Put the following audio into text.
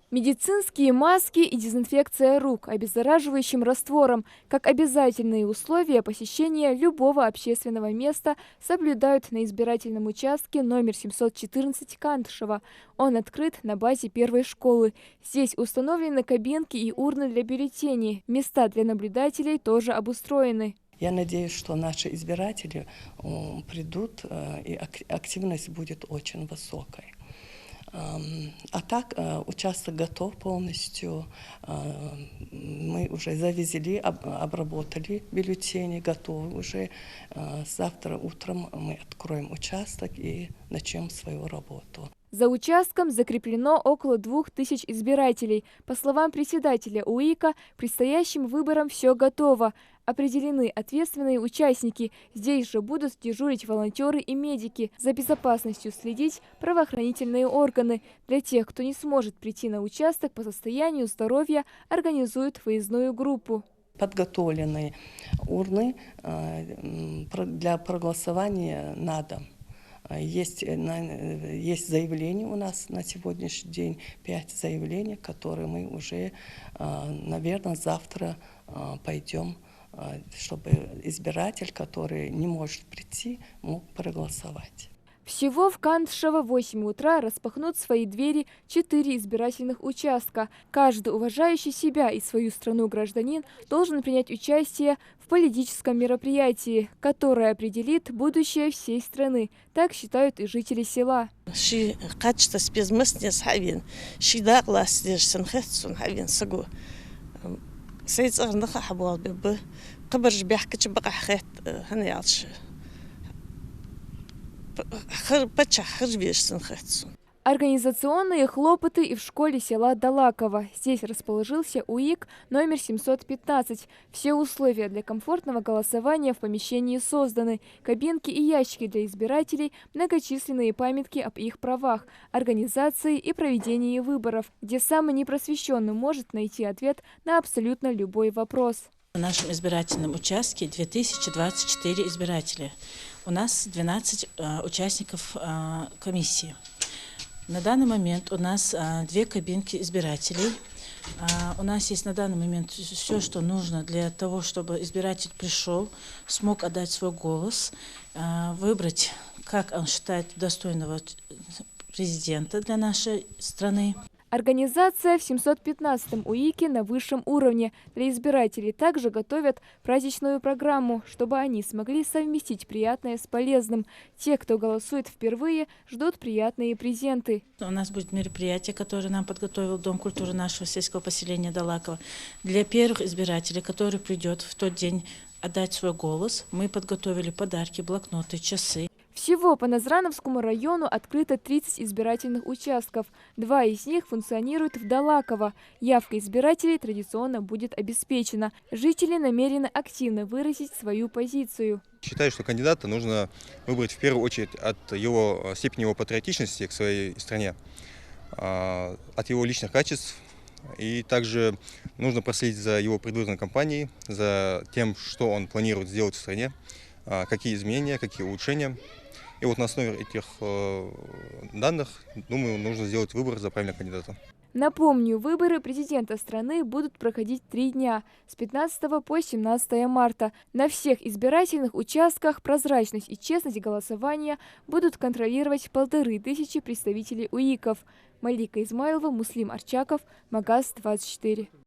Медицинские маски и дезинфекция рук обеззараживающим раствором как обязательные условия посещения любого общественного места соблюдают на избирательном участке номер 714 Кандышева. Он открыт на базе первой школы. Здесь установлены кабинки и урны для бюллетеней. Места для наблюдателей тоже обустроены. Я надеюсь, что наши избиратели придут, и активность будет очень высокой. А так, участок готов полностью. Мы уже завезли, обработали бюллетени, готовы уже. Завтра утром мы откроем участок и начнем свою работу. За участком закреплено около 2000 избирателей. По словам председателя УИКа, к предстоящим выборам все готово. Определены ответственные участники. Здесь же будут дежурить волонтеры и медики. За безопасностью следить правоохранительные органы. Для тех, кто не сможет прийти на участок по состоянию здоровья, организуют выездную группу. Подготовлены урны для проголосования на дом. Есть заявления у нас на сегодняшний день, 5 заявлений, которые мы уже, наверное, завтра пойдем, чтобы избиратель, который не может прийти, мог проголосовать. Всего в Кандышево в 8 утра распахнут свои двери 4 избирательных участка. Каждый уважающий себя и свою страну гражданин должен принять участие в политическом мероприятии, которое определит будущее всей страны. Так считают и жители села. Организационные хлопоты и в школе села Далаково. Здесь расположился УИК номер 715. Все условия для комфортного голосования в помещении созданы. Кабинки и ящики для избирателей, многочисленные памятки об их правах, организации и проведении выборов, где самый непросвещенный может найти ответ на абсолютно любой вопрос. В нашем избирательном участке 2024 избирателя. У нас 12 участников комиссии. На данный момент у нас 2 кабинки избирателей. У нас есть на данный момент все, что нужно для того, чтобы избиратель пришел, смог отдать свой голос, выбрать, как он считает, достойного президента для нашей страны. Организация в 715-м УИКе на высшем уровне. Для избирателей также готовят праздничную программу, чтобы они смогли совместить приятное с полезным. Те, кто голосует впервые, ждут приятные презенты. У нас будет мероприятие, которое нам подготовил Дом культуры нашего сельского поселения Далаково. Для первых избирателей, которые придет в тот день отдать свой голос, мы подготовили подарки, блокноты, часы. Всего по Назрановскому району открыто 30 избирательных участков. 2 из них функционируют в Далаково. Явка избирателей традиционно будет обеспечена. Жители намерены активно выразить свою позицию. Считаю, что кандидата нужно выбрать в первую очередь от его степени его патриотичности к своей стране, от его личных качеств. И также нужно проследить за его предвыборной кампанией, за тем, что он планирует сделать в стране, какие изменения, какие улучшения. И вот на основе этих данных, думаю, нужно сделать выбор за правильного кандидата. Напомню, выборы президента страны будут проходить 3 дня с 15 по 17 марта. На всех избирательных участках прозрачность и честность голосования будут контролировать 1500 представителей УИКов. Малика Измайлова, Муслим Арчаков, Магаз 24.